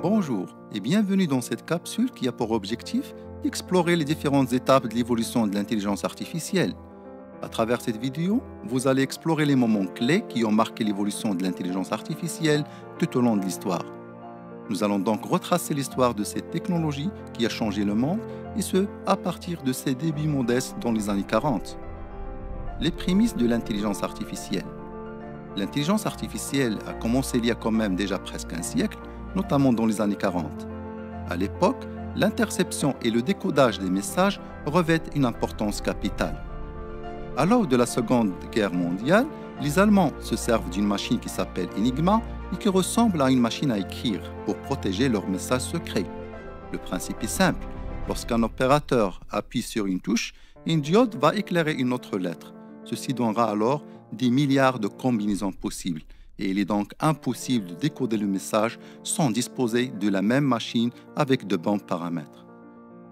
Bonjour et bienvenue dans cette capsule qui a pour objectif d'explorer les différentes étapes de l'évolution de l'intelligence artificielle. À travers cette vidéo, vous allez explorer les moments clés qui ont marqué l'évolution de l'intelligence artificielle tout au long de l'histoire. Nous allons donc retracer l'histoire de cette technologie qui a changé le monde, et ce, à partir de ses débuts modestes dans les années 40. Les prémices de l'intelligence artificielle. L'intelligence artificielle a commencé il y a quand même déjà presque un siècle, notamment dans les années 40. À l'époque, l'interception et le décodage des messages revêtent une importance capitale. À l'aube de la Seconde Guerre mondiale, les Allemands se servent d'une machine qui s'appelle Enigma et qui ressemble à une machine à écrire pour protéger leurs messages secrets. Le principe est simple. Lorsqu'un opérateur appuie sur une touche, une diode va éclairer une autre lettre. Ceci donnera alors des milliards de combinaisons possibles. Et il est donc impossible de décoder le message sans disposer de la même machine avec de bons paramètres.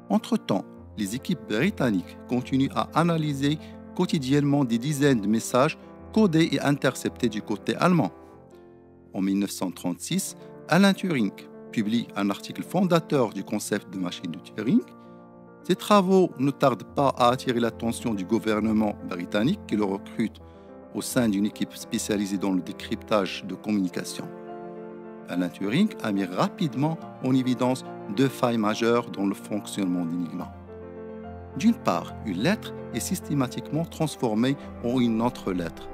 Entre-temps, les équipes britanniques continuent à analyser quotidiennement des dizaines de messages codés et interceptés du côté allemand. En 1936, Alan Turing publie un article fondateur du concept de machine de Turing. Ces travaux ne tardent pas à attirer l'attention du gouvernement britannique qui le recrute au sein d'une équipe spécialisée dans le décryptage de communication. Alan Turing a mis rapidement en évidence deux failles majeures dans le fonctionnement d'Enigma. D'une part, une lettre est systématiquement transformée en une autre lettre.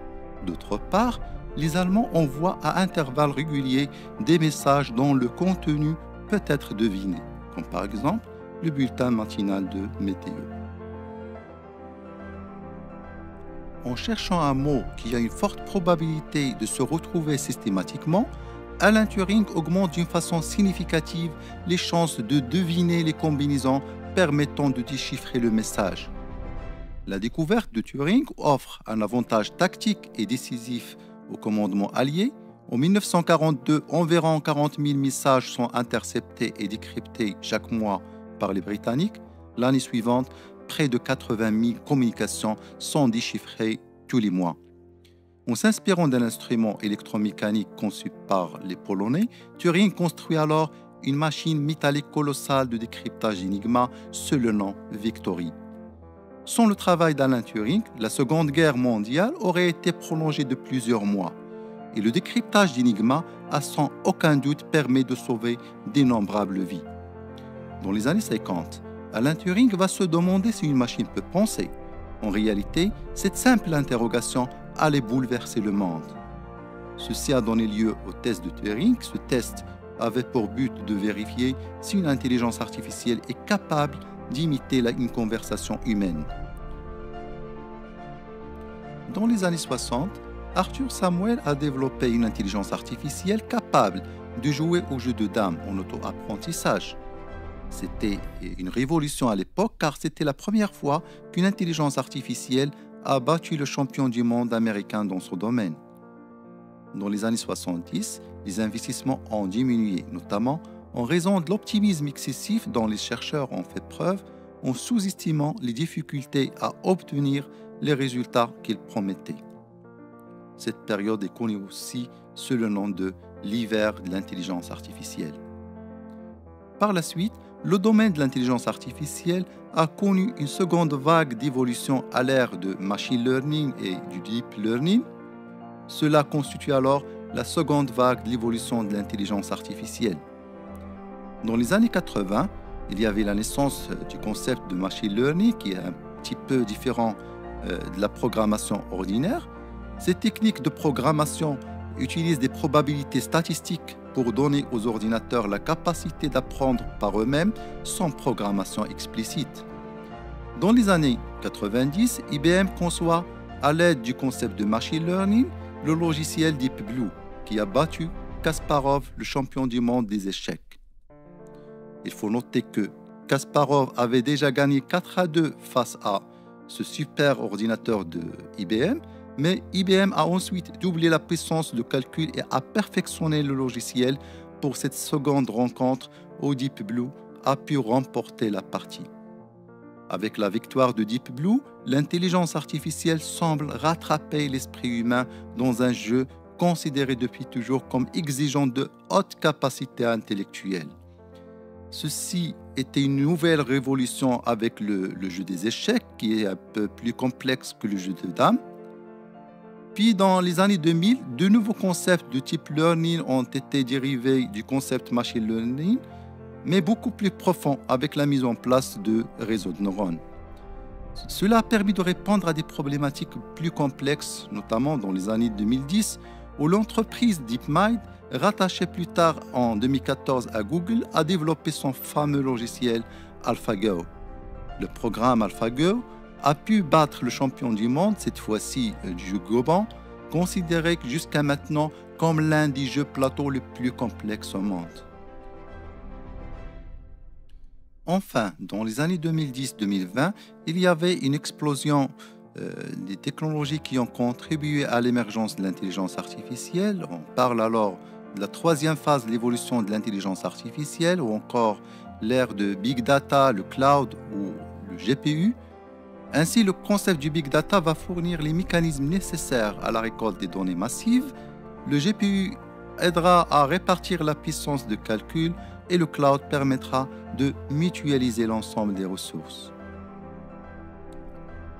D'autre part, les Allemands envoient à intervalles réguliers des messages dont le contenu peut être deviné, comme par exemple le bulletin matinal de météo. En cherchant un mot qui a une forte probabilité de se retrouver systématiquement, Alan Turing augmente d'une façon significative les chances de deviner les combinaisons permettant de déchiffrer le message. La découverte de Turing offre un avantage tactique et décisif au commandement allié. En 1942, environ 40 000 messages sont interceptés et décryptés chaque mois par les Britanniques. L'année suivante, près de 80 000 communications sont déchiffrées tous les mois. En s'inspirant d'un instrument électromécanique conçu par les Polonais, Turing construit alors une machine métallique colossale de décryptage Enigma sous le nom Victory. Sans le travail d'Alan Turing, la Seconde Guerre mondiale aurait été prolongée de plusieurs mois. Et le décryptage d'Enigma a sans aucun doute permis de sauver d'innombrables vies. Dans les années 50, Alan Turing va se demander si une machine peut penser. En réalité, cette simple interrogation allait bouleverser le monde. Ceci a donné lieu au test de Turing. Ce test avait pour but de vérifier si une intelligence artificielle est capable d'imiter une conversation humaine. Dans les années 60, Arthur Samuel a développé une intelligence artificielle capable de jouer au jeu de dames en auto-apprentissage. C'était une révolution à l'époque car c'était la première fois qu'une intelligence artificielle a battu le champion du monde américain dans ce domaine. Dans les années 70, les investissements ont diminué, notamment en raison de l'optimisme excessif dont les chercheurs ont fait preuve en sous-estimant les difficultés à obtenir les résultats qu'ils promettaient. Cette période est connue aussi sous le nom de l'hiver de l'intelligence artificielle. Par la suite, le domaine de l'intelligence artificielle a connu une seconde vague d'évolution à l'ère de machine learning et du deep learning. Cela constitue alors la seconde vague de l'évolution de l'intelligence artificielle. Dans les années 80, il y avait la naissance du concept de machine learning qui est un petit peu différent de la programmation ordinaire. Ces techniques de programmation utilisent des probabilités statistiques pour donner aux ordinateurs la capacité d'apprendre par eux-mêmes sans programmation explicite. Dans les années 90, IBM conçoit, à l'aide du concept de machine learning, le logiciel Deep Blue, qui a battu Kasparov, le champion du monde des échecs. Il faut noter que Kasparov avait déjà gagné 4-2 face à ce super ordinateur de IBM, mais IBM a ensuite doublé la puissance de calcul et a perfectionné le logiciel pour cette seconde rencontre où Deep Blue a pu remporter la partie. Avec la victoire de Deep Blue, l'intelligence artificielle semble rattraper l'esprit humain dans un jeu considéré depuis toujours comme exigeant de haute capacité intellectuelle. Ceci était une nouvelle révolution avec le jeu des échecs, qui est un peu plus complexe que le jeu de dames. Puis dans les années 2000, de nouveaux concepts de type learning ont été dérivés du concept machine learning, mais beaucoup plus profonds avec la mise en place de réseaux de neurones. Cela a permis de répondre à des problématiques plus complexes, notamment dans les années 2010, où l'entreprise DeepMind, rattachée plus tard en 2014 à Google, a développé son fameux logiciel AlphaGo. Le programme AlphaGo a pu battre le champion du monde, cette fois-ci du jeu Goban, considéré jusqu'à maintenant comme l'un des jeux plateau les plus complexes au monde. Enfin, dans les années 2010-2020, il y avait une explosion des technologies qui ont contribué à l'émergence de l'intelligence artificielle. On parle alors de la troisième phase de l'évolution de l'intelligence artificielle ou encore l'ère de Big Data, le cloud ou le GPU. Ainsi, le concept du Big Data va fournir les mécanismes nécessaires à la récolte des données massives. Le GPU aidera à répartir la puissance de calcul et le cloud permettra de mutualiser l'ensemble des ressources.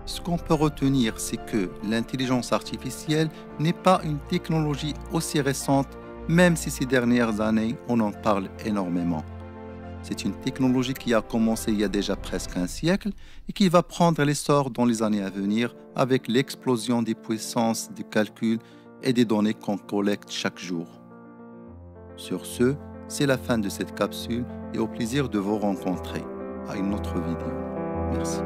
Ce qu'on peut retenir, c'est que l'intelligence artificielle n'est pas une technologie aussi récente, même si ces dernières années, on en parle énormément. C'est une technologie qui a commencé il y a déjà presque un siècle et qui va prendre l'essor dans les années à venir avec l'explosion des puissances de calcul et des données qu'on collecte chaque jour. Sur ce, c'est la fin de cette capsule et au plaisir de vous rencontrer à une autre vidéo. Merci.